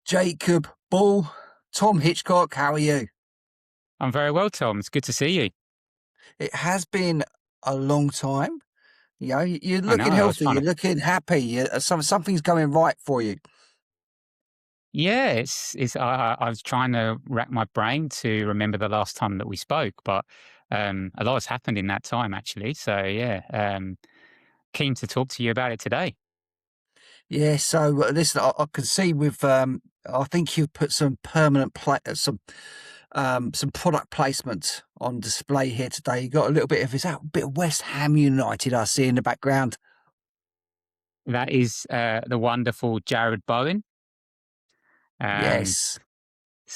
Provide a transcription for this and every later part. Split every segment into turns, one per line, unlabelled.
Jacob Ball, Tom Hitchcock, how are you?
I'm very well, Tom. It's good to see you.
It has been a long time. You're
I know.
looking
I was
healthy,
trying
you're
to.
looking happy, something's going right for you.
Yeah, it's. I was trying to rack my brain to remember the last time that we spoke, but a lot has happened in that time, actually. So yeah, keen to talk to you about it today.
Yeah, so listen, I can see I think you've put some some product placement on display here today. You got a little bit of, is that a bit of West Ham United I see in the background?
That is the wonderful Jared Bowen. Um,
Yes.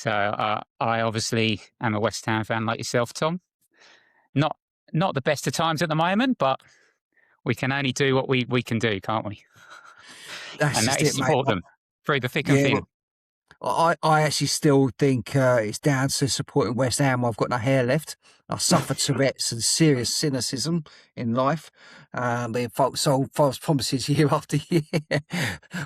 I obviously am a West Ham fan like yourself, Tom. Not not the best of times at the moment, but we can only do what we can do, can't we?
That's
And that
just
is
it, mate.
support them through the thick and
Yeah,
thin.
I actually still think it's down to supporting West Ham. I've got no hair left. I suffer Tourette's and serious cynicism in life. Being sold false promises year after year.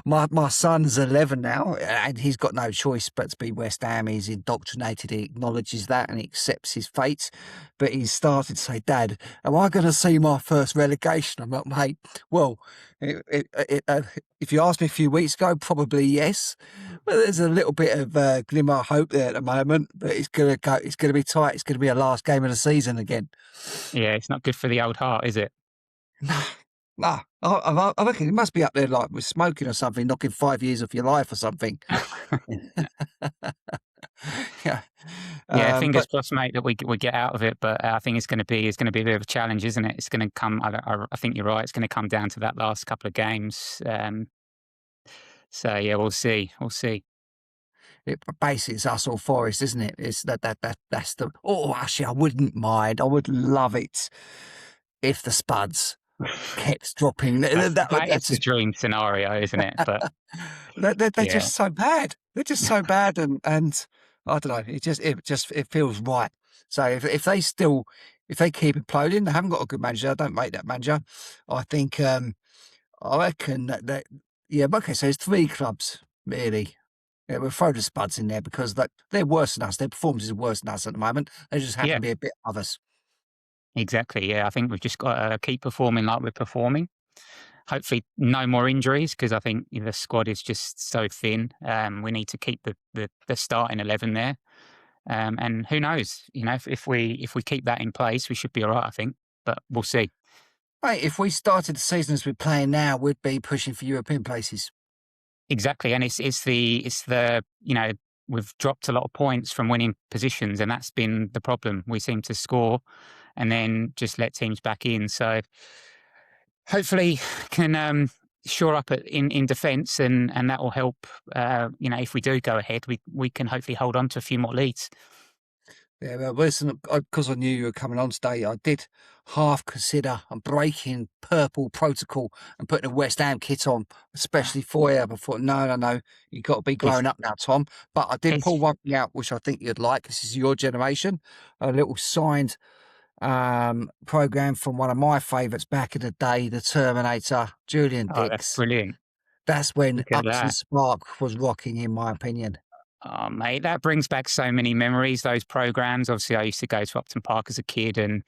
My son's 11 now, and he's got no choice but to be West Ham. He's indoctrinated. He acknowledges that and he accepts his fate. But he's started to say, "Dad, am I going to see my first relegation?" I'm like, "Mate, well, if you asked me a few weeks ago, probably yes." Well, there's a little bit of glimmer of hope there at the moment, but it's gonna go. It's gonna be tight. It's gonna be a last game of the season again.
Yeah, it's not good for the old heart, is it?
Nah, nah. I reckon it must be up there like with smoking or something, knocking 5 years off your life or something. Yeah.
Yeah, fingers
But
crossed, mate, that we get out of it. But I think it's going to be a bit of a challenge, isn't it? It's going to come. I think you're right. It's going to come down to that last couple of games. So yeah, we'll see. We'll see.
basically, it's us or Forest, isn't it? It's that's the. Oh, actually, I wouldn't mind. I would love it if the Spuds kept dropping.
That is
That's
the
just
dream scenario, isn't it? But
they're
yeah,
just so bad. They're just so bad, and I don't know. It feels right. So if they keep imploding, they haven't got a good manager. I don't rate that manager. I think I reckon that yeah. Okay, so there's three clubs really. Yeah, we'll throw the Spuds in there because they're worse than us. Their performance is worse than us at the moment. They just happen
yeah,
to be a bit of us.
exactly. Yeah, I think we've just got to keep performing like we're performing. Hopefully, no more injuries because I think the squad is just so thin. We need to keep the starting 11 there. And who knows? If we keep that in place, we should be all right. I think, but we'll see.
Right, if we started the season as we're playing now, we'd be pushing for European places.
Exactly, and it's the we've dropped a lot of points from winning positions, and that's been the problem. We seem to score and then just let teams back in. So hopefully can shore up in defence, and that will help. If we do go ahead, we can hopefully hold on to a few more leads.
Yeah, well, listen, because I knew you were coming on today, I did half consider breaking purple protocol and putting a West Ham kit on, especially for you. But I thought, no, you've got to be
It's
grown up now, Tom. But I did
it's
pull one thing out, which I think you'd like. This is your generation. A little signed program from one of my favourites back in the day, the Terminator, Julian
Oh, that's
Dix.
brilliant.
That's when
Look at
Upton
that.
Spark was rocking, in my opinion.
Oh, mate, that brings back so many memories, those programs. Obviously, I used to go to Upton Park as a kid and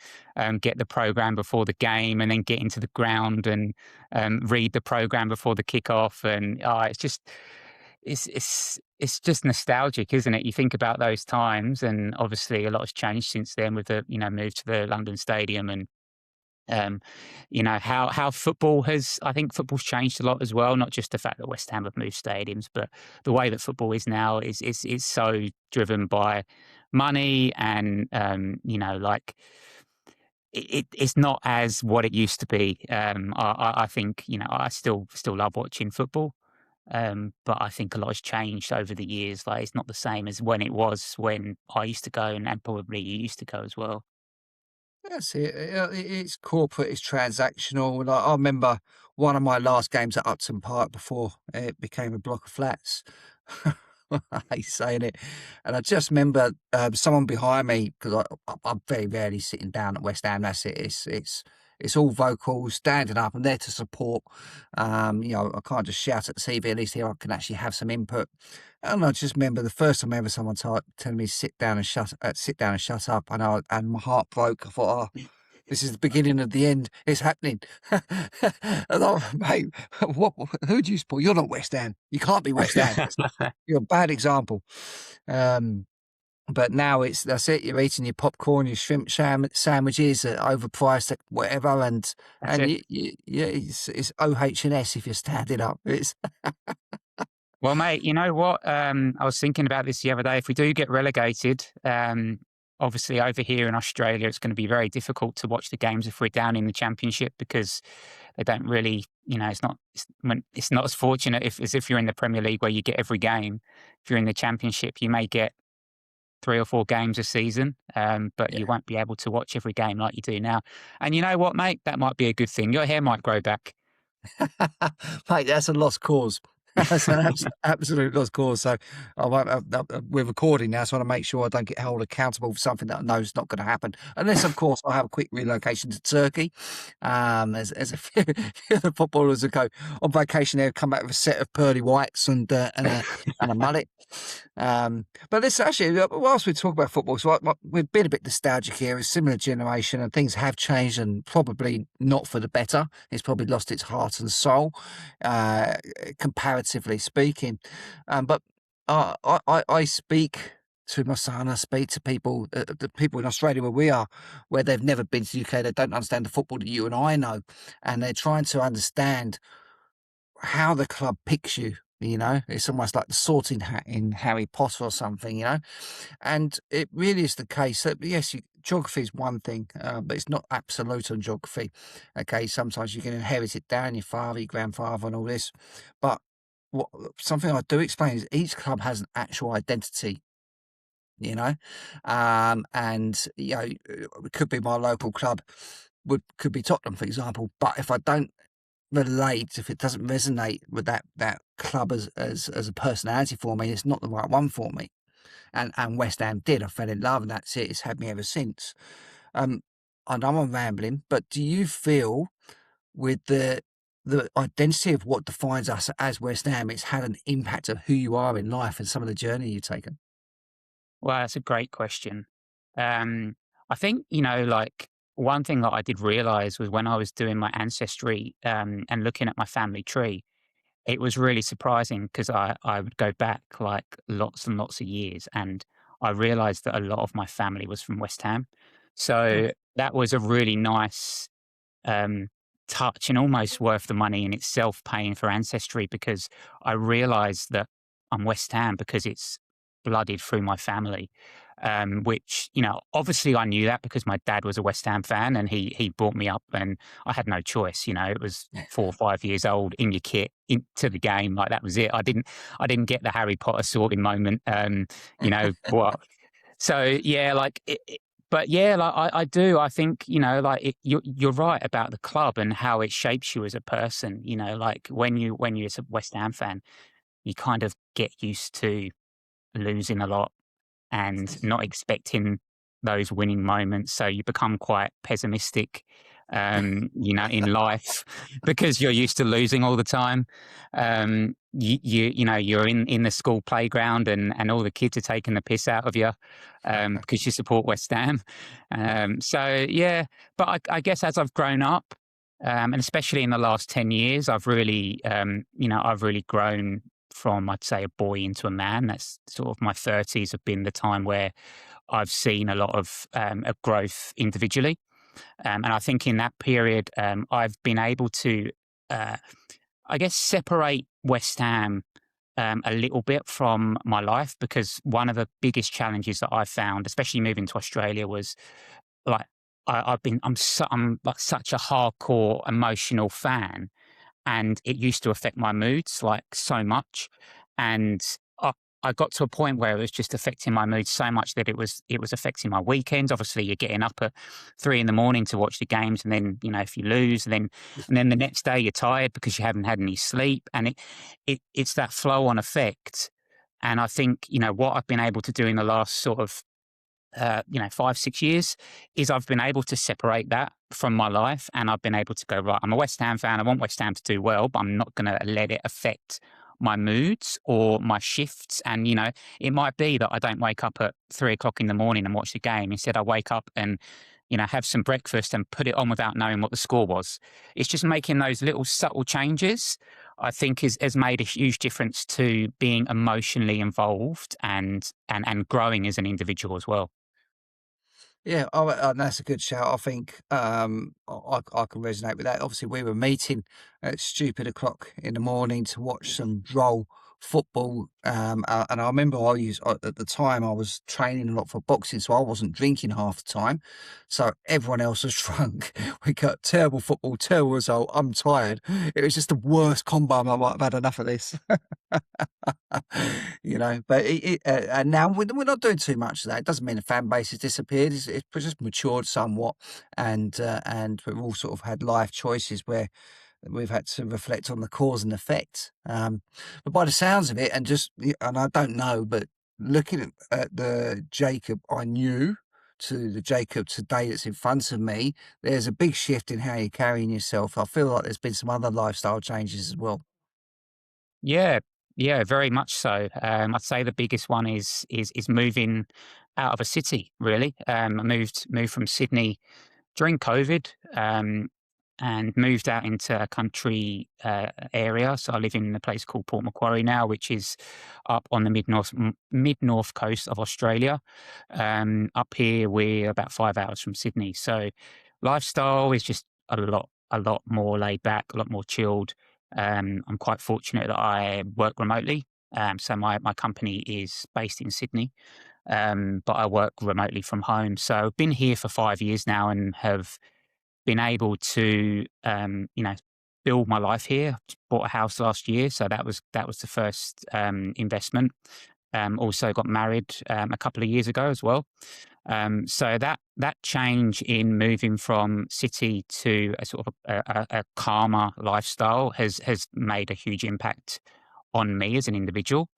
get the program before the game and then get into the ground and read the program before the kickoff. And it's just nostalgic, isn't it? You think about those times, and obviously a lot has changed since then with the move to the London Stadium and um, how football has. I think football's changed a lot as well. Not just the fact that West Ham have moved stadiums, but the way that football is now is so driven by money and like it's not as what it used to be. I think I still love watching football. But I think a lot has changed over the years. Like it's not the same as when it was when I used to go and probably you used to go as well.
That's it. It's corporate, it's transactional. Like, I remember one of my last games at Upton Park before it became a block of flats. I hate saying it. And I just remember someone behind me, because I'm very rarely sitting down at West Ham. That's it. It's all vocals, standing up. I'm there to support. I can't just shout at the TV. At least here I can actually have some input. And I just remember the first time ever someone telling me sit down and shut up, and my heart broke. I thought, oh, this is the beginning of the end. It's happening. And mate, who do you support? You're not West Ham. You can't be West Ham. You're a bad example. But now that's it. You're eating your popcorn, your shrimp sandwiches, overpriced, whatever,
That's
and
it.
it's OH&S if you're standing up. It's
Well, mate, you know what? I was thinking about this the other day. If we do get relegated, obviously over here in Australia, it's going to be very difficult to watch the games if we're down in the Championship because they don't really, it's not as fortunate as if you're in the Premier League where you get every game. If you're in the Championship, you may get 3 or 4 games a season, but
yeah,
you won't be able to watch every game like you do now. And you know what, mate? That might be a good thing. Your hair might grow back.
mate, that's a lost cause. That's an absolute lost cause. So we're recording now, so I want to make sure I don't get held accountable for something that I know is not going to happen. Unless, of course, I have a quick relocation to Turkey. As a few of the footballers who go on vacation there come back with a set of pearly whites and a mullet. But this actually, whilst we talk about football, so we've been a bit nostalgic here. It's a similar generation, and things have changed, and probably not for the better. It's probably lost its heart and soul, comparatively speaking. But I speak to my son. I speak to people, the people in Australia where we are, where they've never been to the UK. They don't understand the football that you and I know, and they're trying to understand how the club picks you. It's almost like the sorting hat in Harry Potter or something. And it really is the case that, yes, geography is one thing, but it's not absolute on geography. Okay, sometimes you can inherit it down, your father, your grandfather, and all this. But something I do explain is each club has an actual identity. And it could be my local club, could be Tottenham, for example. But if I don't relate, if it doesn't resonate with that club as a personality for me, it's not the right one for me. And West Ham did. I fell in love, and that's it. It's had me ever since. Um, I know I'm rambling, but do you feel with the identity of what defines us as West Ham, it's had an impact of who you are in life and some of the journey you've taken?
Well, that's a great question. I think, like one thing that I did realize was when I was doing my ancestry and looking at my family tree, it was really surprising because I would go back like lots and lots of years and I realized that a lot of my family was from West Ham. So
Okay.
that was a really nice um, touch and almost worth the money in itself paying for ancestry because I realized that I'm West Ham because it's blooded through my family. Which, obviously I knew that because my dad was a West Ham fan and he brought me up and I had no choice. It was 4 or 5 years old in your kit into the game. Like that was it. I didn't get the Harry Potter sorting moment. What? So yeah, but yeah, like I do. I think you're right about the club and how it shapes you as a person. Like when you're a West Ham fan, you kind of get used to losing a lot and not expecting those winning moments. So you become quite pessimistic, in life because you're used to losing all the time. You're in the school playground and all the kids are taking the piss out of you because you support West Ham. So yeah, but I guess as I've grown up, and especially in the last 10 years, I've really grown from, I'd say, a boy into a man. That's sort of my 30s have been the time where I've seen a lot of growth individually. And I think in that period, I've been able to, uh, I guess, separate West Ham a little bit from my life because one of the biggest challenges that I found, especially moving to Australia, was like I'm like such a hardcore emotional fan and it used to affect my moods like so much. And I, I got to a point where it was just affecting my mood so much that it was affecting my weekends. Obviously, you're getting up at 3 in the morning to watch the games, and then if you lose, and then the next day you're tired because you haven't had any sleep, and it's that flow on effect. And I think what I've been able to do in the last sort of 5, 6 years, is I've been able to separate that from my life, and I've been able to go, right, I'm a West Ham fan. I want West Ham to do well, but I'm not going to let it affect my moods or my shifts. And, it might be that I don't wake up at 3 o'clock in the morning and watch the game. Instead, I wake up and, have some breakfast and put it on without knowing what the score was. It's just making those little subtle changes, I think, has made a huge difference to being emotionally involved and growing as an individual as well.
Yeah, that's a good shout. I think I can resonate with that. Obviously, we were meeting at stupid o'clock in the morning to watch some droll football, and I remember at the time I was training a lot for boxing, so I wasn't drinking half the time. So everyone else was drunk. We got terrible football, terrible result. I'm tired. It was just the worst combo. I might have had enough of this. But and now we're not doing too much of that. It doesn't mean the fan base has disappeared. It's just matured somewhat, and we've all sort of had life choices where we've had to reflect on the cause and effect. But by the sounds of it, and I don't know, but looking at the Jacob I knew to the Jacob today that's in front of me, there's a big shift in how you're carrying yourself. I feel like there's been some other lifestyle changes as well.
Yeah, yeah, very much so. I'd say the biggest one is moving out of a city. Really, I moved from Sydney during COVID, and moved out into a country area. So I live in a place called Port Macquarie now, which is up on the mid north coast of Australia. Up here, we're about 5 hours from Sydney. So lifestyle is just a lot more laid back, a lot more chilled. I'm quite fortunate that I work remotely. So my company is based in Sydney, but I work remotely from home. So I've been here for 5 years now and have been able to, build my life here. Bought a house last year, so that was the first investment. Also got married a couple of years ago as well. So that change in moving from city to a sort of a calmer lifestyle has made a huge impact on me as an individual.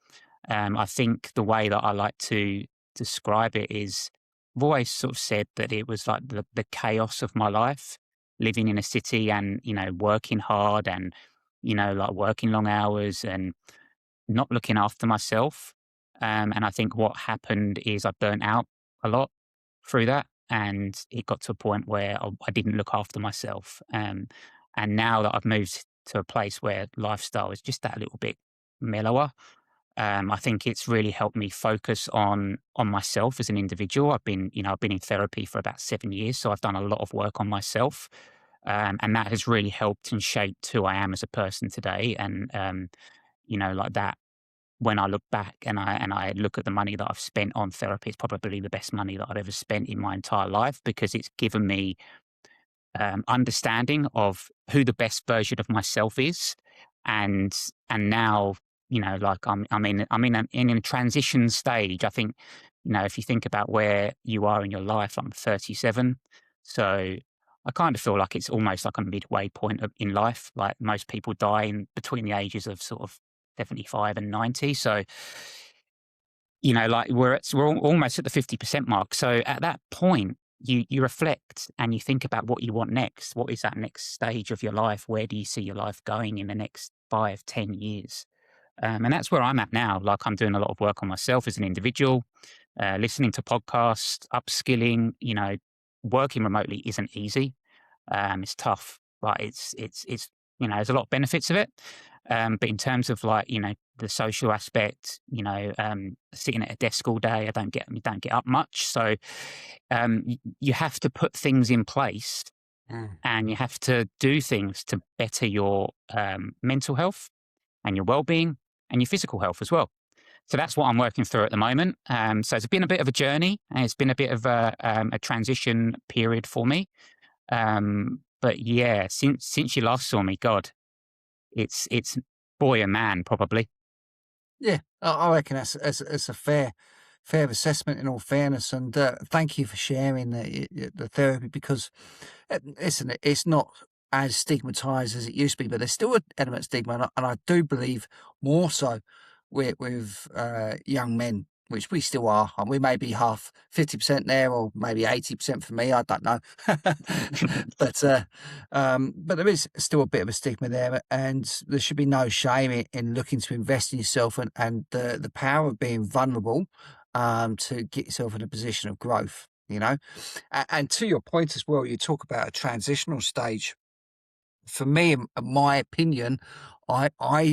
I think the way that I like to describe it is, I've always sort of said that it was like the chaos of my life, living in a city and, working hard and, like working long hours and not looking after myself. And I think what happened is I burnt out a lot through that. And it got to a point where I didn't look after myself. And now that I've moved to a place where lifestyle is just that little bit mellower, I think it's really helped me focus on myself as an individual. I've been in therapy for about 7 years, so I've done a lot of work on myself, and that has really helped and shaped who I am as a person today. And like that, when I look back and I look at the money that I've spent on therapy, it's probably the best money that I've ever spent in my entire life because it's given me understanding of who the best version of myself is, and now like I'm in a transition stage. I think if you think about where you are in your life, I'm 37, so I kind of feel like it's almost like a midway point in life. Like most people die in between the ages of sort of 75 and 90, so like we're almost at the 50% mark. So at that point, you reflect and you think about what you want next. What is that next stage of your life? Where do you see your life going in the next 5, 10 years? And that's where I'm at now. Like I'm doing a lot of work on myself as an individual, listening to podcasts, upskilling. Working remotely isn't easy. It's tough, but it's there's a lot of benefits of it. But in terms of like the social aspect, sitting at a desk all day, I don't get up much. So you have to put things in place
Mm.
and you have to do things to better your mental health and your well-being and your physical health as well. So that's what I'm working through at the moment. So it's been a bit of a journey and it's been a bit of a transition period for me. But yeah, since you last saw me, God, it's boy and man probably.
Yeah, I reckon that's a fair assessment in all fairness, and thank you for sharing the therapy because listen, it's not as stigmatized as it used to be, but there's still an element of stigma, and I do believe more so with young men which we still are. And we may be half 50% there, or maybe 80% for me. I don't know. But there is still a bit of a stigma there, and there should be no shame in looking to invest in yourself, and the power of being vulnerable, to get yourself in a position of growth. And to your point as well, you talk about a transitional stage. For me, in my opinion, I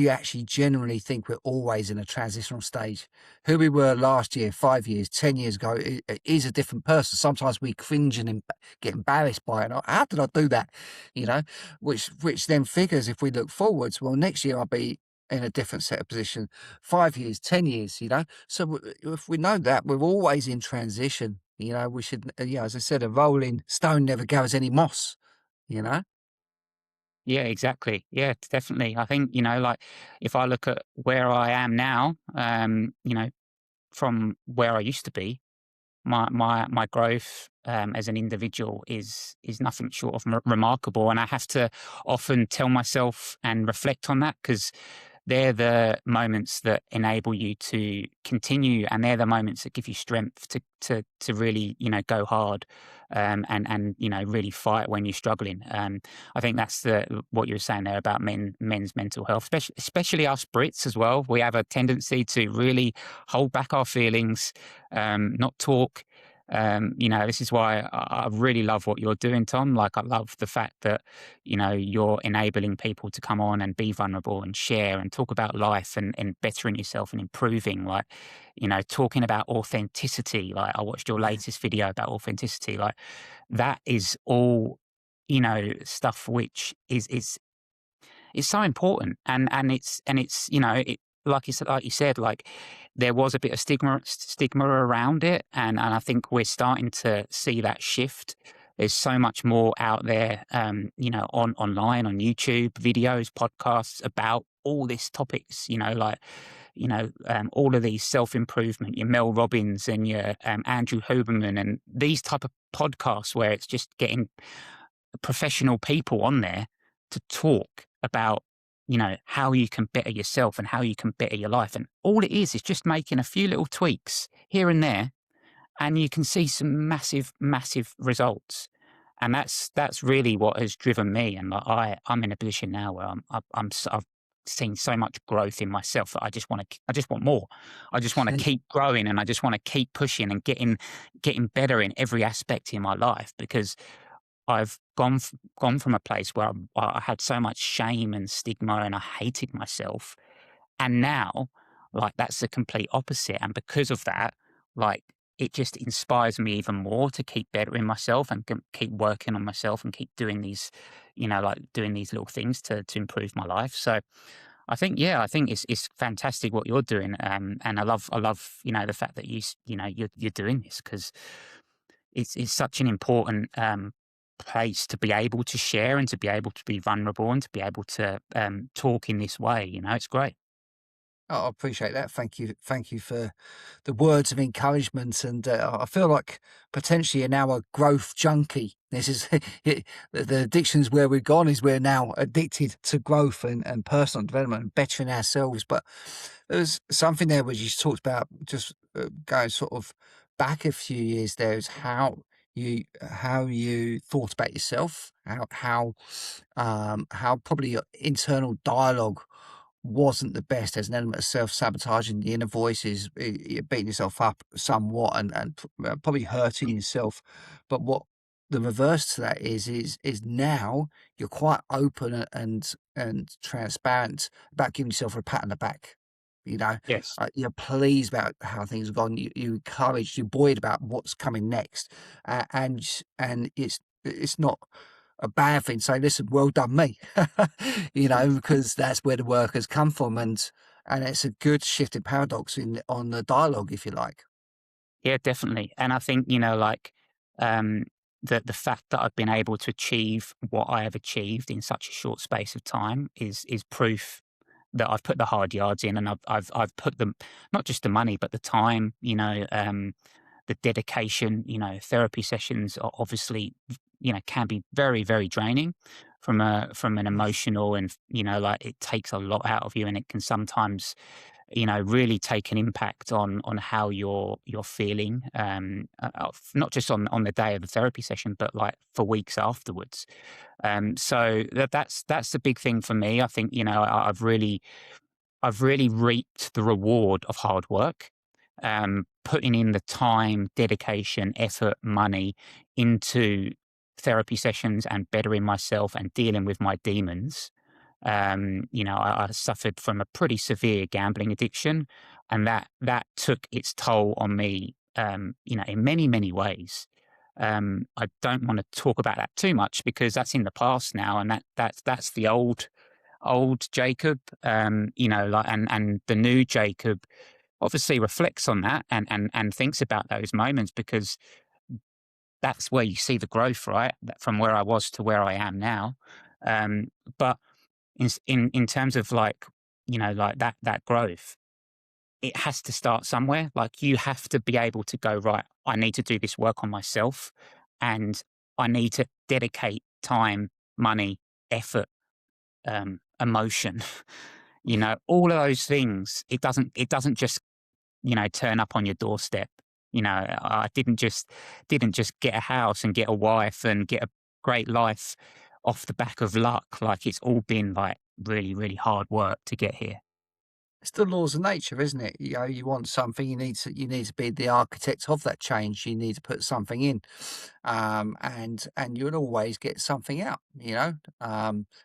actually generally think we're always in a transitional stage. Who we were last year, 5 years, 10 years ago, is a different person. Sometimes we cringe and get embarrassed by it. How did I do that? You know, which then figures if we look forwards. Well, next year I'll be in a different set of position. 5 years, 10 years. So if we know that we're always in transition, we should. As I said, a rolling stone never gathers any moss. You know.
Yeah, exactly. Yeah, definitely. I think, like if I look at where I am now, from where I used to be, my growth as an individual is nothing short of remarkable, and I have to often tell myself and reflect on that, because they're the moments that enable you to continue, and they're the moments that give you strength to really go hard, and really fight when you're struggling. I think that's what you were saying there about men's mental health, especially us Brits as well. We have a tendency to really hold back our feelings, not talk. This is why I really love what you're doing, Tom. Like, I love the fact that, you're enabling people to come on and be vulnerable and share and talk about life and bettering yourself and improving. Like, talking about authenticity. Like, I watched your
Yeah.
latest video about authenticity. Like, that is all, stuff which is so important, and it's like you said, like, there was a bit of stigma around it, and I think we're starting to see that shift. There's so much more out there, online, on YouTube, videos, podcasts about all these topics, all of these self-improvement, your Mel Robbins and your Andrew Huberman, and these type of podcasts where it's just getting professional people on there to talk about, how you can better yourself and how you can better your life. And all it is just making a few little tweaks here and there, and you can see some massive, massive results. And that's really what has driven me. And like, I'm in a position now where I've seen so much growth in myself that I just want more. I just want to keep growing, and I just want to keep pushing and getting better in every aspect in my life, because I've gone from a place where I had so much shame and stigma and I hated myself, and now, like, that's the complete opposite, and because of that, like, it just inspires me even more to keep bettering myself and keep working on myself and keep doing these, doing these little things to improve my life. So I think it's fantastic what you're doing, and I love the fact that you're doing this, because it's such an important place to be able to share and to be able to be vulnerable and to be able to talk in this way. It's great.
Oh, I appreciate that. Thank you for the words of encouragement. And I feel like potentially you're now a growth junkie. This is the addictions where we've gone is we're now addicted to growth and personal development and bettering ourselves. But there's something there which you talked about, just going sort of back a few years. There is how you thought about yourself, how probably your internal dialogue wasn't the best. There's an element of self-sabotage in the inner voices. You're beating yourself up somewhat and probably hurting yourself. But what the reverse to that is now you're quite open and transparent about giving yourself a pat on the back. You know,
Yes.
you're pleased about how things have gone. You encouraged, you're buoyed about what's coming next, and it's not a bad thing. Say, listen, well done, me. Because that's where the work has come from, and it's a good shifted paradox on the dialogue, if you like.
Yeah, definitely. And I think, um, the fact that I've been able to achieve what I have achieved in such a short space of time is proof that I've put the hard yards in, and I've put them, not just the money, but the time, the dedication. Therapy sessions are obviously, can be very, very draining from an emotional, and, like, it takes a lot out of you, and it can sometimes really take an impact on how you're feeling, not just on the day of the therapy session, but like for weeks afterwards. So that's the big thing for me. I think, I've really reaped the reward of hard work, putting in the time, dedication, effort, money into therapy sessions and bettering myself and dealing with my demons. I suffered from a pretty severe gambling addiction, and that took its toll on me, in many, many ways. I don't want to talk about that too much because that's in the past now, and that's the old Jacob. And the new Jacob obviously reflects on that and thinks about those moments because that's where you see the growth, right? From where I was to where I am now. But in terms of like, like that growth, it has to start somewhere. Like you have to be able to go, right, I need to do this work on myself and I need to dedicate time, money, effort, emotion, all of those things. It doesn't just, turn up on your doorstep. I didn't just get a house and get a wife and get a great life off the back of luck. Like it's all been like really, really hard work to get here.
It's the laws of nature, isn't it? You want something, you need to be the architect of that change. You need to put something in, and you'll always get something out.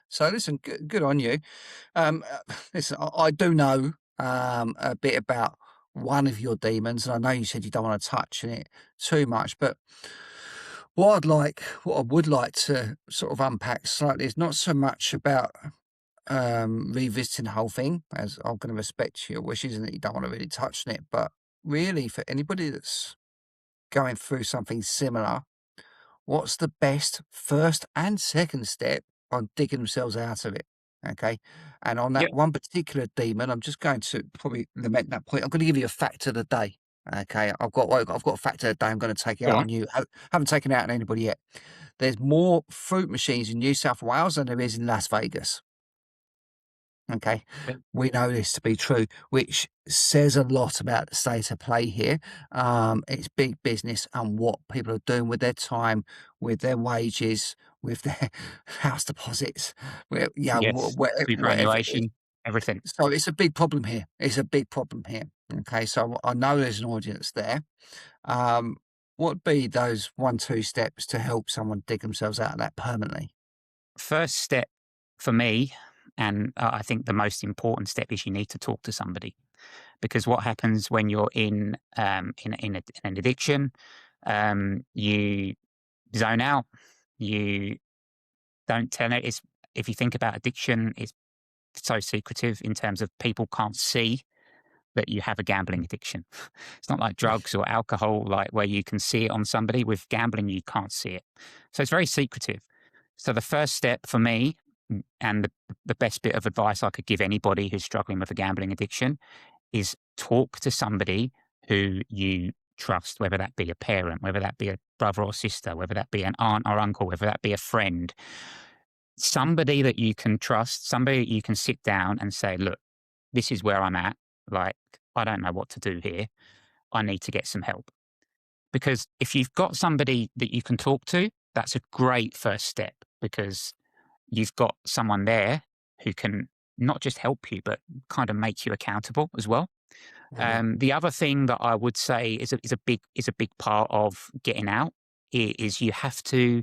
So listen, good on you. Listen, I do know a bit about one of your demons, and I know you said you don't want to touch on it too much, but what I would like to sort of unpack slightly is not so much about revisiting the whole thing, as I'm going to respect your wishes and that you don't want to really touch on it. But really, for anybody that's going through something similar, what's the best first and second step on digging themselves out of it? Okay. And on that
Yep.
one particular demon, I'm just going to probably lament that point. I'm going to give you a fact of the day. Okay. I've got a fact of the day. I'm going to take it
Go
out
on.
on you. Haven't taken it out on anybody yet. There's more fruit machines in New South Wales than there is in Las Vegas. Okay.
Yep.
We know this to be true, which says a lot about the state of play here. It's big business and what people are doing with their time, with their wages, with their house deposits,
Yes.
whatever it is.
Superannuation, everything.
So it's a big problem here. It's a big problem here. Okay. So I know there's an audience there. Um, what would be those 1, 2 steps to help someone dig themselves out of that permanently?
First step for me, and I think the most important step is you need to talk to somebody because what happens when you're in an addiction, you zone out, you don't tell it. It's if you think about addiction, it's so secretive in terms of people can't see that you have a gambling addiction. It's not like drugs or alcohol, like where you can see it on somebody. With gambling, you can't see it. So it's very secretive. So the first step for me, and the best bit of advice I could give anybody who's struggling with a gambling addiction is talk to somebody who you trust, whether that be a parent, whether that be a brother or sister, whether that be an aunt or uncle, whether that be a friend, somebody that you can trust, somebody that you can sit down and say, look, this is where I'm at. Like, I don't know what to do here. I need to get some help. Because if you've got somebody that you can talk to, that's a great first step because you've got someone there who can not just help you, but kind of make you accountable as well.
Brilliant.
The other thing that I would say is a big part of getting out is you have to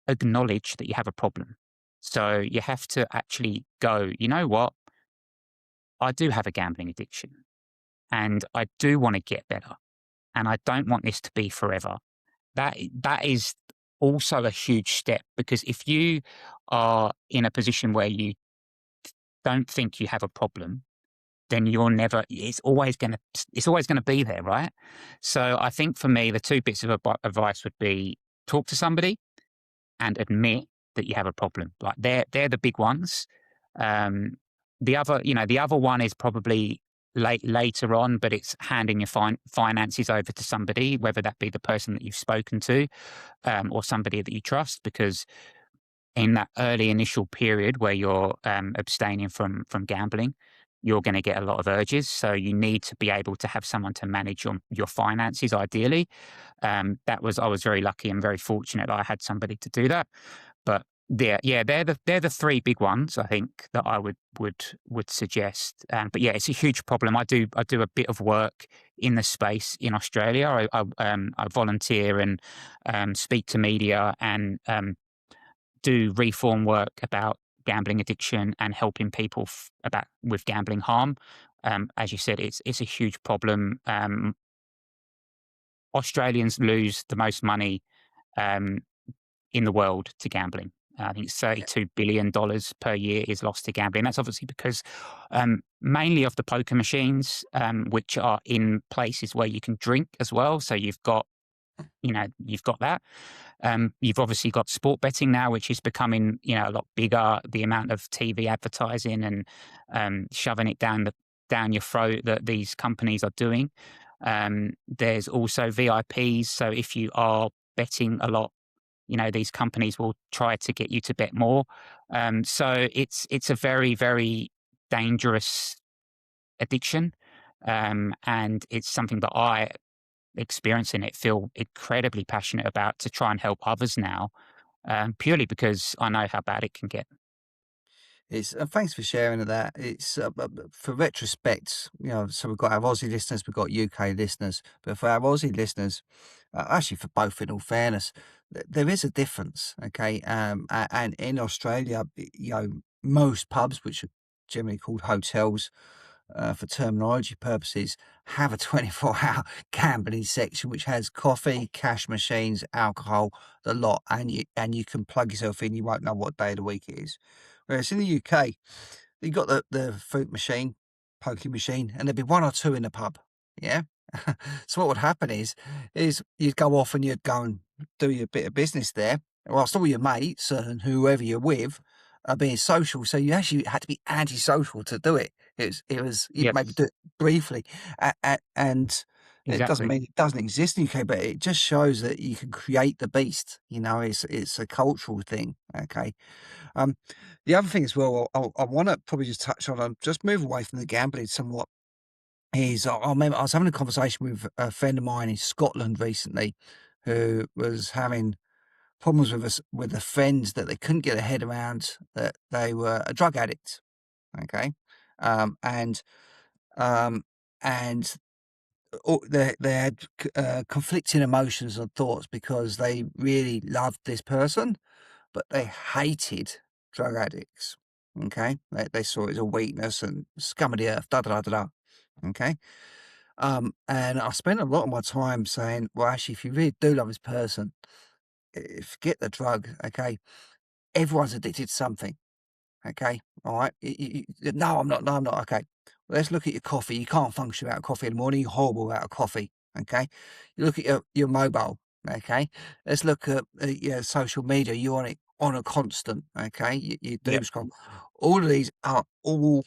acknowledge that you have a problem. So you have to actually go, you know what? I do have a gambling addiction and I do want to get better and I don't want this to be forever. That is also a huge step because if you are in a position where you don't think you have a problem, then you're never it's always gonna be there, right? So I think for me, the two bits of advice would be talk to somebody and admit that you have a problem. Like they're the big ones. Um, the other one is probably later on, but it's handing your finances over to somebody, whether that be the person that you've spoken to, or somebody that you trust, because in that early initial period where you're abstaining from gambling, you're going to get a lot of urges. So you need to be able to have someone to manage your finances, ideally. I was very lucky and very fortunate that I had somebody to do that. But yeah, they're the three big ones I think that I would suggest. But yeah, it's a huge problem. I do a bit of work in the space in Australia. I volunteer and speak to media and do reform work about gambling addiction and helping people about with gambling harm. As you said, it's a huge problem. Australians lose the most money um, in the world to gambling. I think it's $32 billion per year is lost to gambling. That's obviously because mainly of the poker machines, which are in places where you can drink as well. So you've got that. You've obviously got sport betting now, which is becoming, a lot bigger. The amount of TV advertising and shoving it down your throat that these companies are doing. There's also VIPs. So if you are betting a lot, these companies will try to get you to bet more. So it's a very, very dangerous addiction. And it's something that I experiencing it feel incredibly passionate about to try and help others now, purely because I know how bad it can get.
It's thanks for sharing of that. It's for retrospect, so we've got our Aussie listeners, we've got UK listeners, but for our Aussie listeners, actually for both, in all fairness, there is a difference. Okay, and in Australia, most pubs, which are generally called hotels, for terminology purposes, have a 24-hour gambling section which has coffee, cash machines, alcohol, the lot, and you can plug yourself in. You won't know what day of the week it is. Whereas in the UK, you got the fruit machine, pokie machine, and there'd be one or two in the pub. Yeah. So what would happen is you'd go off and you'd go and do your bit of business there, whilst all your mates and whoever you're with are being social. So you actually had to be antisocial to do it. It was you
Yep,
maybe do it briefly, and it doesn't
exactly.
mean it doesn't exist in the UK, but it just shows that you can create the beast. It's a cultural thing. Okay. Um, the other thing as well, I want to probably just touch on, just move away from the gambling somewhat. Is I remember I was having a conversation with a friend of mine in Scotland recently, who was having problems with a friend that they couldn't get their head around that they were a drug addict. Okay, um, and um, and they had conflicting emotions and thoughts because they really loved this person, but they hated drug addicts. Okay, they saw it as a weakness and scum of the earth. Da da da da. Da. Okay, and I spent a lot of my time saying, well, actually, if you really do love this person, forget the drug. Okay, everyone's addicted to something. Okay, all right. No, I'm not. No, I'm not. Okay, well, let's look at your coffee. You can't function without coffee in the morning. You're horrible without coffee. Okay, you look at your mobile. Okay, let's look at your social media. You're on it on a constant. Okay, you doom
Yep.
scroll. All of these are all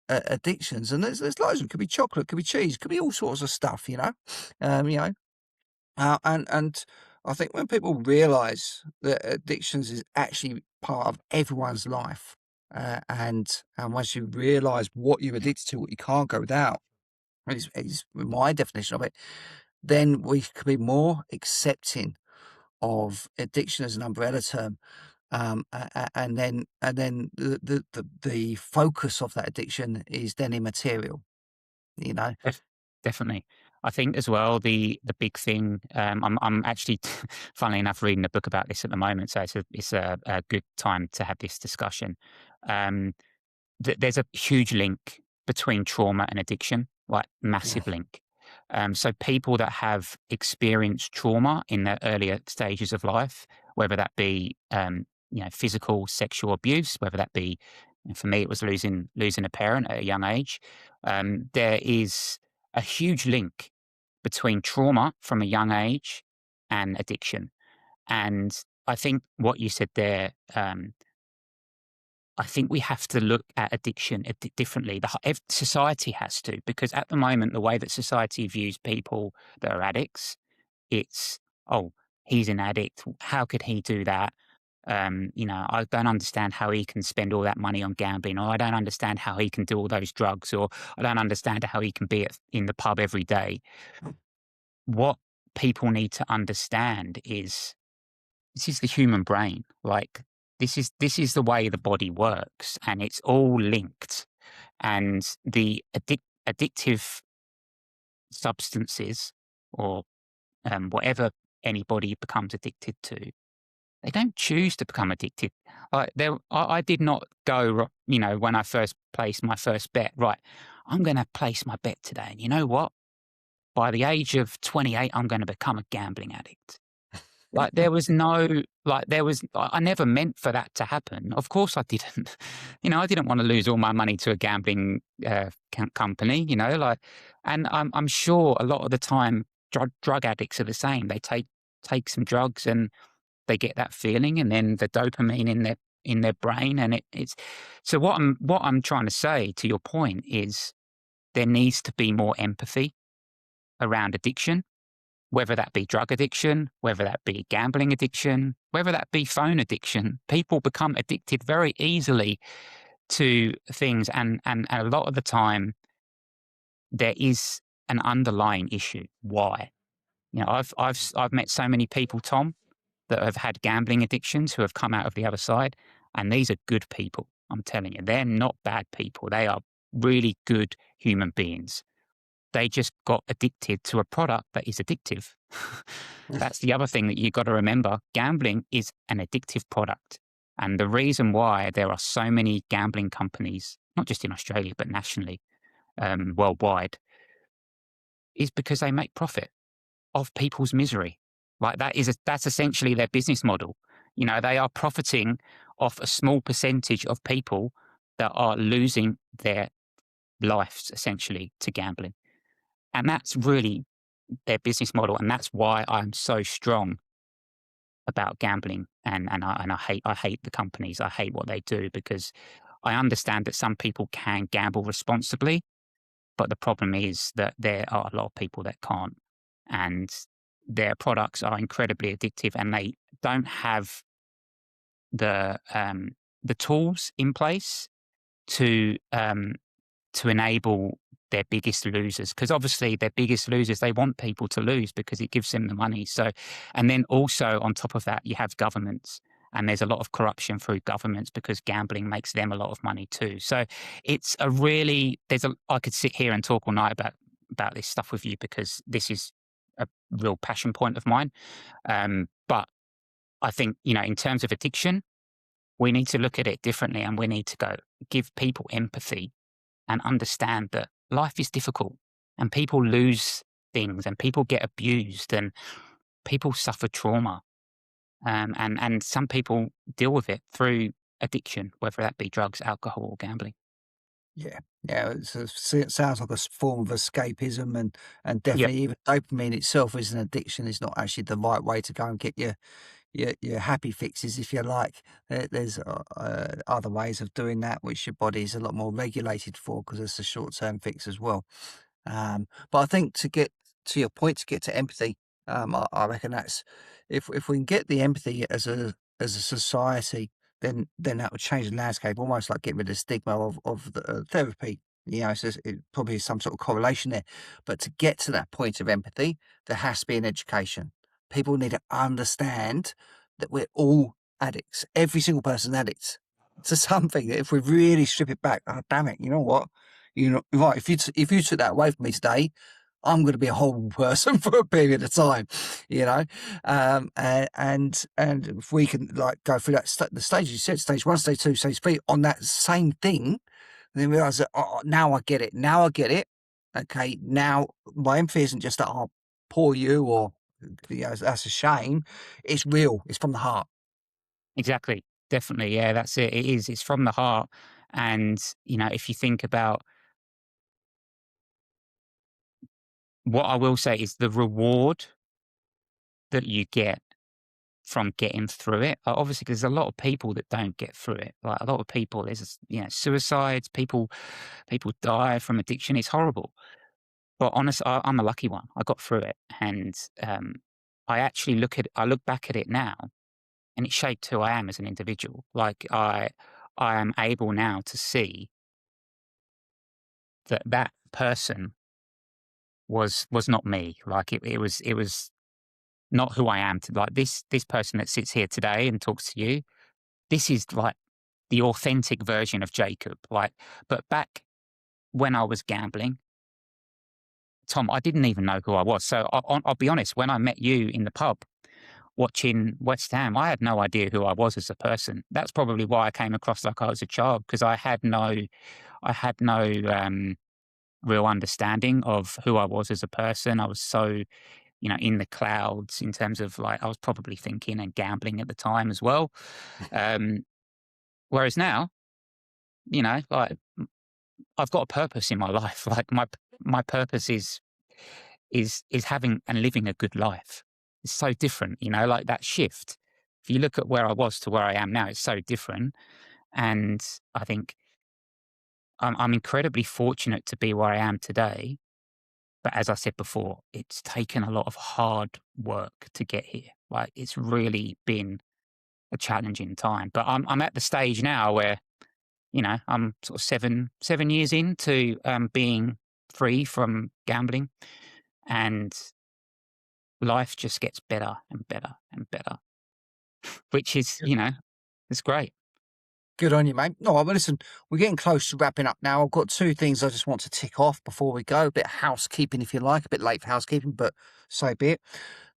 addictions, and there's loads of them. Could be chocolate, could be cheese, could be all sorts of stuff. Um, you know, and I think when people realise that addictions is actually part of everyone's life, and once you realise what you're addicted to, what you can't go without, is my definition of it, then we could be more accepting of addiction as an umbrella term. And then the focus of that addiction is then immaterial, you know?
Def Definitely. I think as well, the big thing, I'm actually, funnily enough, reading a book about this at the moment, so it's a good time to have this discussion. Um, there's a huge link between trauma and addiction, like
Yeah.
massive link. So people that have experienced trauma in their earlier stages of life, whether that be physical, sexual abuse, whether that be, and for me it was losing a parent at a young age. There is a huge link between trauma from a young age and addiction. And I think what you said there, I think we have to look at addiction differently. Society has to, because at the moment, the way that society views people that are addicts, it's, oh, he's an addict. How could he do that? I don't understand how he can spend all that money on gambling, or I don't understand how he can do all those drugs, or I don't understand how he can be in the pub every day. What people need to understand is this is the human brain. Like this is the way the body works, and it's all linked. And the addictive substances, or whatever anybody becomes addicted to, they don't choose to become addicted. I did not go, when I first placed my first bet, right, I'm going to place my bet today. And you know what? By the age of 28, I'm going to become a gambling addict. Like there was no, like there was, I never meant for that to happen. Of course I didn't. I didn't want to lose all my money to a gambling company, and I'm sure a lot of the time drug addicts are the same. They take some drugs and they get that feeling, and then the dopamine in their brain, and it's so what I'm trying to say to your point is there needs to be more empathy around addiction, whether that be drug addiction, whether that be gambling addiction, whether that be phone addiction. People become addicted very easily to things, and a lot of the time there is an underlying issue. Why? I've met so many people, Tom, that have had gambling addictions who have come out of the other side, and these are good people. I'm telling you, they're not bad people. They are really good human beings. They just got addicted to a product that is addictive. That's the other thing that you've got to remember. Gambling is an addictive product. And the reason why there are so many gambling companies, not just in Australia, but nationally, worldwide, is because they make profit of people's misery. Like that's essentially their business model. They are profiting off a small percentage of people that are losing their lives essentially to gambling. And that's really their business model. And that's why I'm so strong about gambling. And I hate the companies. I hate what they do, because I understand that some people can gamble responsibly, but the problem is that there are a lot of people that can't. And their products are incredibly addictive, and they don't have the tools in place to enable their biggest losers, because obviously their biggest losers, they want people to lose because it gives them the money. So, and then also on top of that, you have governments, and there's a lot of corruption through governments because gambling makes them a lot of money too. So it's I could sit here and talk all night about this stuff with you, because this is a real passion point of mine. But I think, in terms of addiction, we need to look at it differently, and we need to give people empathy and understand that life is difficult, and people lose things, and people get abused, and people suffer trauma. And some people deal with it through addiction, whether that be drugs, alcohol, or gambling.
Yeah, yeah, it sounds like a form of escapism, and
Yep.
definitely even dopamine itself is an addiction. It's not actually the right way to go and get your happy fixes, if you like. There's other ways of doing that, which your body is a lot more regulated for, because it's a short-term fix as well. But I think to get to your point, to get to empathy, I reckon that's if we can get the empathy as a society, then that would change the landscape, almost like get rid of the stigma of the therapy. So it probably is some sort of correlation there. But to get to that point of empathy, there has to be an education. People need to understand that we're all addicts. Every single person's addict to something. That if we really strip it back, oh damn it, you know what? Right, if you took that away from me today, I'm going to be a horrible person for a period of time, you know. And if we can like go through the stages you said, stage 1, stage 2, stage 3, on that same thing, and then realize that now I get it. Now I get it. Okay, now my empathy isn't just that poor you, or that's a shame. It's real. It's from the heart.
Exactly. Definitely. Yeah, that's it. It is. It's from the heart. And, if you think about what I will say is the reward that you get from getting through it. Obviously, 'cause there's a lot of people that don't get through it. Like a lot of people, there's, suicides, people die from addiction. It's horrible. But honestly, I'm a lucky one. I got through it. And I actually I look back at it now, and it shaped who I am as an individual. Like I am able now to see that that person was not me. Like it was not who I am. To like this person that sits here today and talks to you. This is like the authentic version of Jacob. Like, but back when I was gambling, Tom, I didn't even know who I was. So I'll be honest. When I met you in the pub watching West Ham, I had no idea who I was as a person. That's probably why I came across like I was a child, because I had no real understanding of who I was as a person. I was so, in the clouds in terms of like I was probably thinking and gambling at the time as well. Um, Whereas now, like I've got a purpose in my life. Like my purpose is having and living a good life. It's so different, like that shift. If you look at where I was to where I am now, it's so different. And I think I'm incredibly fortunate to be where I am today. But as I said before, it's taken a lot of hard work to get here. Like it's really been a challenging time. But I'm at the stage now where, I'm sort of seven years into being free from gambling, and life just gets better and better and better, which is, it's great.
Good on you, mate. No, well, listen, we're getting close to wrapping up now. I've got two things I just want to tick off before we go. A bit of housekeeping, if you like. A bit late for housekeeping, but so be it.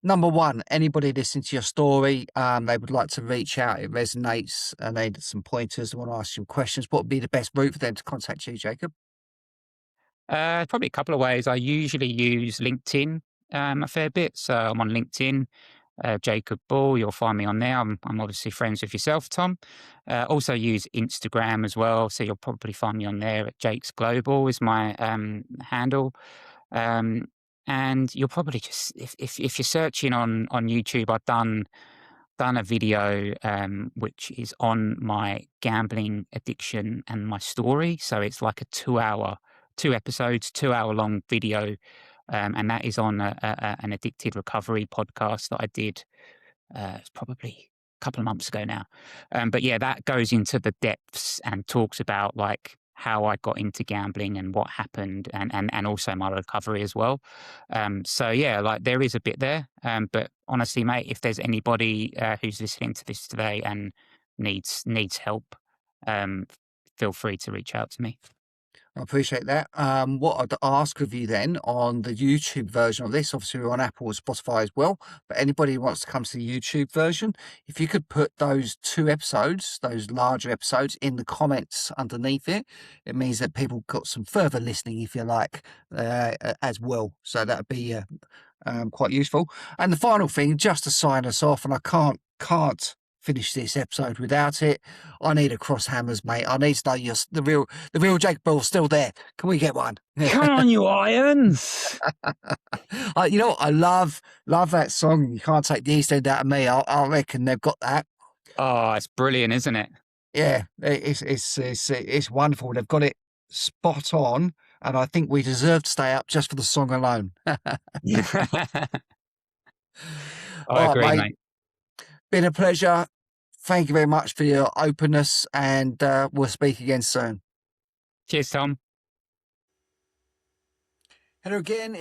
Number one, anybody listening to your story, they would like to reach out. It resonates and they need some pointers. They want to ask you questions. What would be the best route for them to contact you, Jacob?
Probably a couple of ways. I usually use LinkedIn a fair bit. So I'm on LinkedIn, Jacob Ball. You'll find me on there. I'm obviously friends with yourself, Tom. Also use Instagram as well. So you'll probably find me on there at Jake's Global is my handle. Um, and you'll probably just if you're searching on YouTube, I've done a video which is on my gambling addiction and my story. So it's like a 2 episodes, 2 hour long video, and that is on an addicted recovery podcast that I did. It's probably a couple of months ago now. But yeah, that goes into the depths and talks about like how I got into gambling and what happened, and also my recovery as well. So yeah, like there is a bit there. But honestly, mate, if there's anybody who's listening to this today and needs help, um, feel free to reach out to me.
I appreciate that. What I'd ask of you then on the YouTube version of this, obviously we're on Apple and Spotify as well, but anybody who wants to come to the YouTube version, if you could put those 2 episodes, those larger episodes, in the comments underneath it, it means that people got some further listening, if you like, as well. So that'd be quite useful. And the final thing, just to sign us off, and I can't finish this episode without it. I need a cross hammers, mate. I need to know you're the real Jake Ball's still there. Can we get one?
Come on, you irons!
You know what? I love that song. You can't take the East End out of me. I reckon they've got that.
Oh, it's brilliant, isn't it?
Yeah, it's wonderful. They've got it spot on, and I think we deserve to stay up just for the song alone.
I
All right,
agree,
mate.
mate.
Been a pleasure. Thank you very much for your openness, and we'll speak again soon.
Cheers, Tom.
Hello again,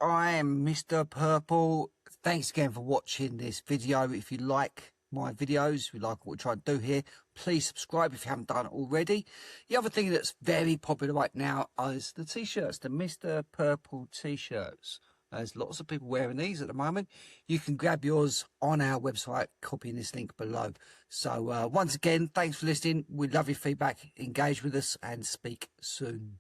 I am Mr. Purple. Thanks again for watching this video. If you like my videos, if you like what we try to do here, please subscribe if you haven't done it already. The other thing that's very popular right now is the t-shirts, the Mr. Purple t-shirts. There's lots of people wearing these at the moment. You can grab yours on our website, copying this link below. So once again, thanks for listening. We love your feedback. Engage with us and speak soon.